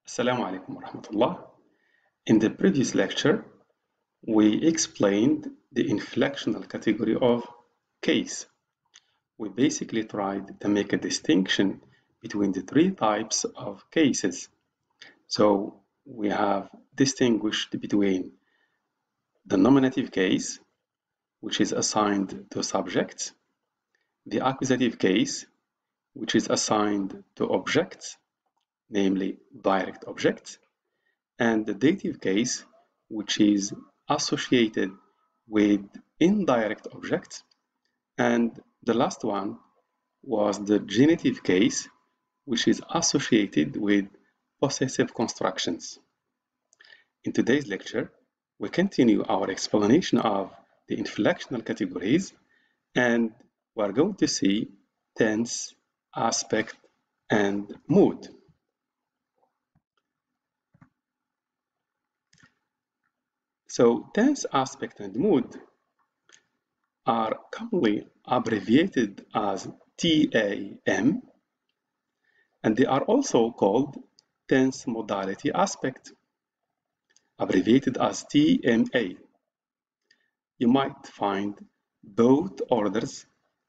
Assalamu alaikum warahmatullah. In the previous lecture, we explained the inflectional category of case. We basically tried to make a distinction between the three types of cases. So we have distinguished between the nominative case, which is assigned to subjects, the accusative case, which is assigned to objects, namely direct objects, and the dative case, which is associated with indirect objects, and the last one was the genitive case, which is associated with possessive constructions. In today's lecture, we continue our explanation of the inflectional categories, and we're going to see tense, aspect, and mood. So tense, aspect, and mood are commonly abbreviated as TAM, and they are also called tense modality aspect, abbreviated as TMA. You might find both orders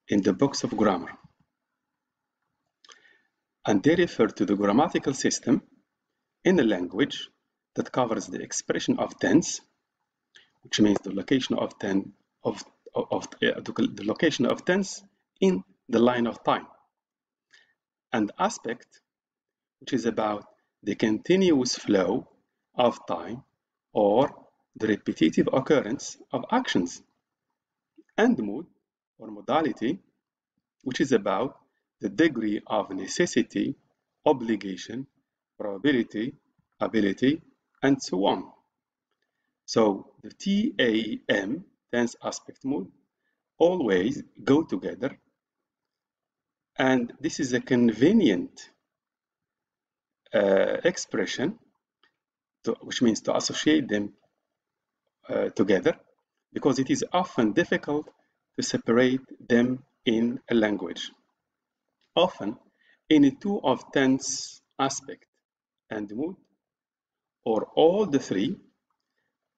in the books of grammar, and they refer to the grammatical system in a language that covers the expression of tense, which means the location of tense in the line of time, and aspect, which is about the continuous flow of time or the repetitive occurrence of actions, and mood or modality, which is about the degree of necessity, obligation, probability, ability, and so on. So the TAM, tense, aspect, mood, always go together, and this is a convenient expression, which means to associate them together, because it is often difficult to separate them in a language. Often, any two of tense, aspect, and mood, or all the three,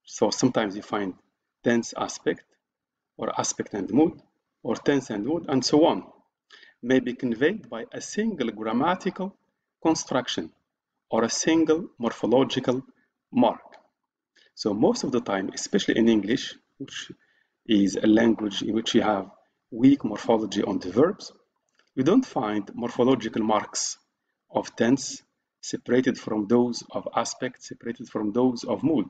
so sometimes you find tense aspect, or aspect and mood, or tense and mood, and so on, may be conveyed by a single grammatical construction or a single morphological mark. So most of the time, especially in English, which is a language in which you have weak morphology on the verbs, you don't find morphological marks of tense separated from those of aspect, separated from those of mood.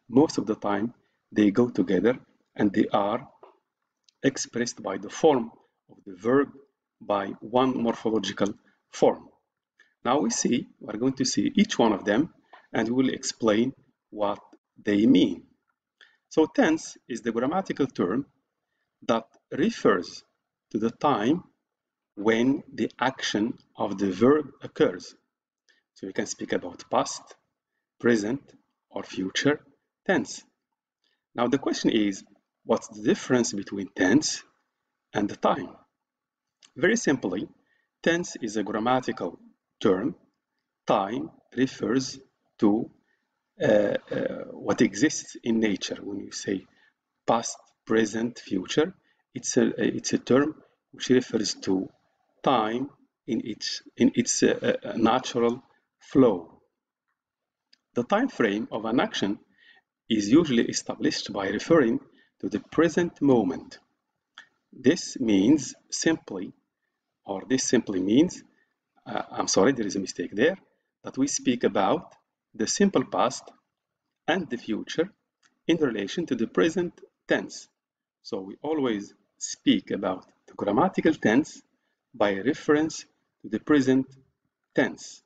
Most of the time, they go together and they are expressed by the form of the verb by one morphological form. Now we're going to see each one of them, and we will explain what they mean. So tense is the grammatical term that refers to the time when the action of the verb occurs. So we can speak about past, present, or future tense. Now the question is, what's the difference between tense and the time? Very simply, tense is a grammatical term. Time refers to what exists in nature. When you say past, present, future, it's a term which refers to time in its natural flow. The time frame of an action is usually established by referring to the present moment. This simply means, I'm sorry, there is a mistake there, that we speak about the simple past and the future in relation to the present tense. So we always speak about the grammatical tense by reference to the present tense.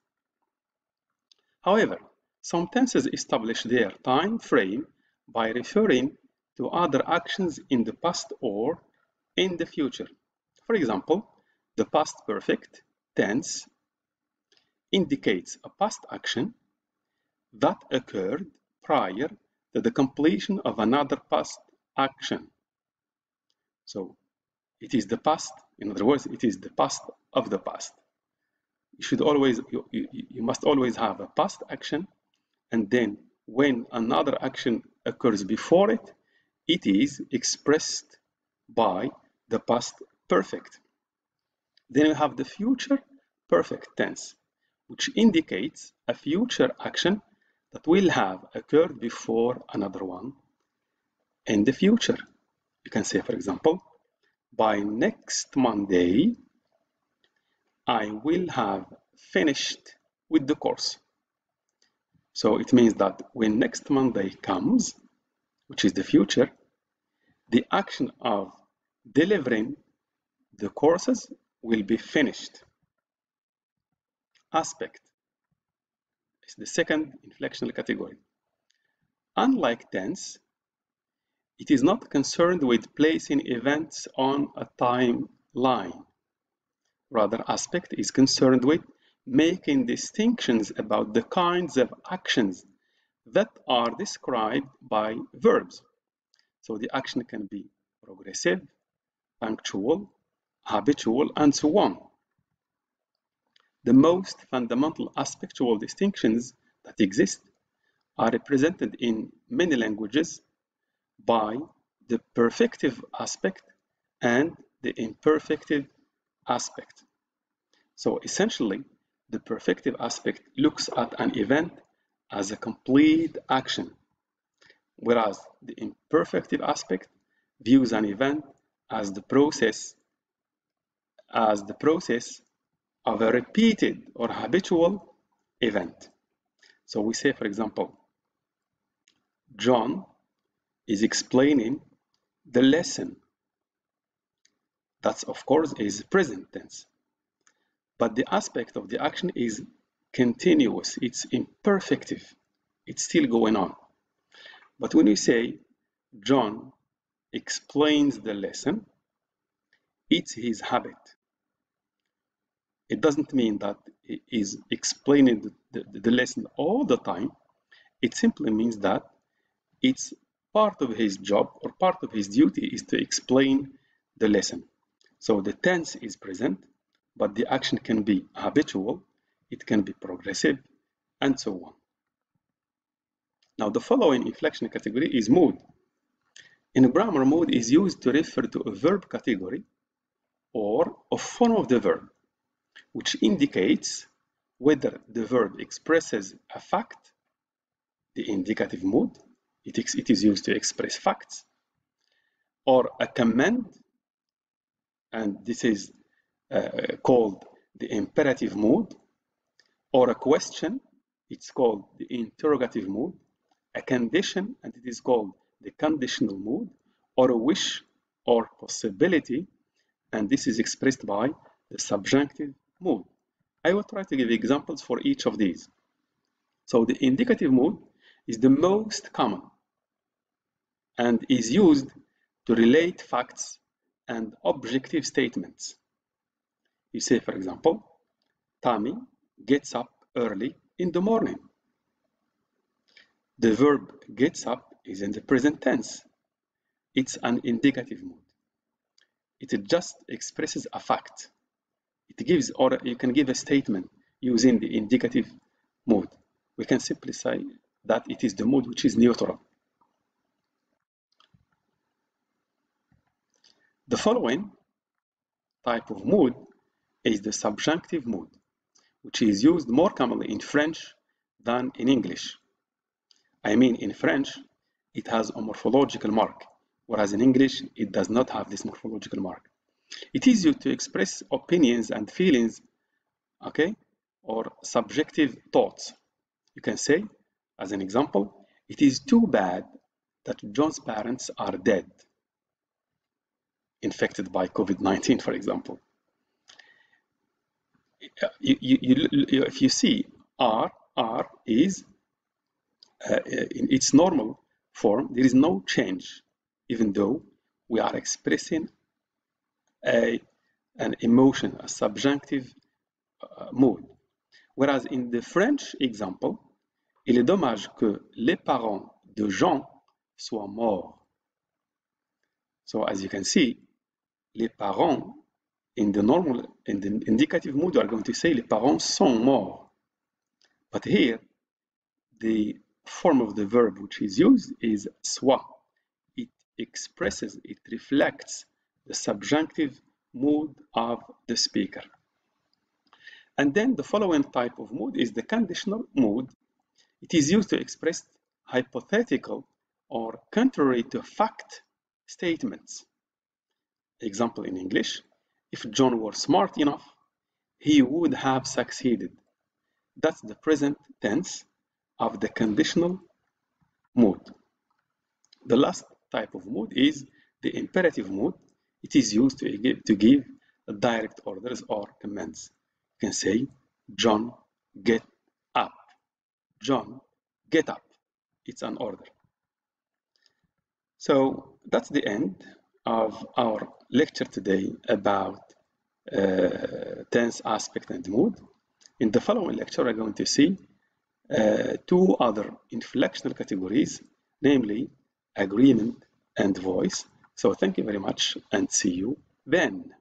However, some tenses establish their time frame by referring to other actions in the past or in the future. For example, the past perfect tense indicates a past action that occurred prior to the completion of another past action. So it is the past, in other words, it is the past of the past. you must always have a past action, and then when another action occurs before it, it is expressed by the past perfect. Then you have the future perfect tense, which indicates a future action that will have occurred before another one in the future. You can say, for example, by next Monday, I will have finished with the course. So it means that when next Monday comes, which is the future, the action of delivering the courses will be finished. Aspect is the second inflectional category. Unlike tense, it is not concerned with placing events on a timeline. Rather, aspect is concerned with making distinctions about the kinds of actions that are described by verbs. So the action can be progressive, punctual, habitual, and so on. The most fundamental aspectual distinctions that exist are represented in many languages by the perfective aspect and the imperfective aspect. So essentially, the perfective aspect looks at an event as a complete action, whereas the imperfective aspect views an event as the process of a repeated or habitual event. So we say, for example, John is explaining the lesson. That, of course, is present tense. But the aspect of the action is continuous. It's imperfective. It's still going on. But when you say John explains the lesson, it's his habit. It doesn't mean that he is explaining the lesson all the time. It simply means that it's part of his job or part of his duty is to explain the lesson. So the tense is present, but the action can be habitual, it can be progressive, and so on. Now the following inflection category is mood. In grammar, mood is used to refer to a verb category or a form of the verb, which indicates whether the verb expresses a fact, the indicative mood, it is used to express facts, or a command, and this is called the imperative mood, or a question, it's called the interrogative mood, a condition, and it is called the conditional mood, or a wish or possibility, and this is expressed by the subjunctive mood. I will try to give examples for each of these. So the indicative mood is the most common and is used to relate facts and objective statements. You say, for example, Tammy gets up early in the morning. The verb gets up is in the present tense. It's an indicative mood. It just expresses a fact. It gives, or you can give a statement using the indicative mood. We can simply say that it is the mood which is neutral. The following type of mood is the subjunctive mood, which is used more commonly in French than in English. I mean, in French, it has a morphological mark, whereas in English, it does not have this morphological mark. It is used to express opinions and feelings, okay, or subjective thoughts. You can say, as an example, it is too bad that John's parents are dead, infected by COVID-19, for example. If you see R is in its normal form, there is no change, even though we are expressing an emotion, a subjunctive mood. Whereas in the French example, il est dommage que les parents de Jean soient morts. So as you can see, les parents in the indicative mood, we are going to say les parents sont morts. But here, the form of the verb which is used is soit. It expresses, it reflects the subjunctive mood of the speaker. And then the following type of mood is the conditional mood. It is used to express hypothetical or contrary to fact statements. Example in English, if John were smart enough, he would have succeeded. That's the present tense of the conditional mood. The last type of mood is the imperative mood. It is used to give direct orders or commands. You can say, John, get up. John, get up. It's an order. So that's the end of our lecture today about tense aspect and mood. In the following lecture, we're going to see two other inflectional categories, namely agreement and voice. So thank you very much and see you then.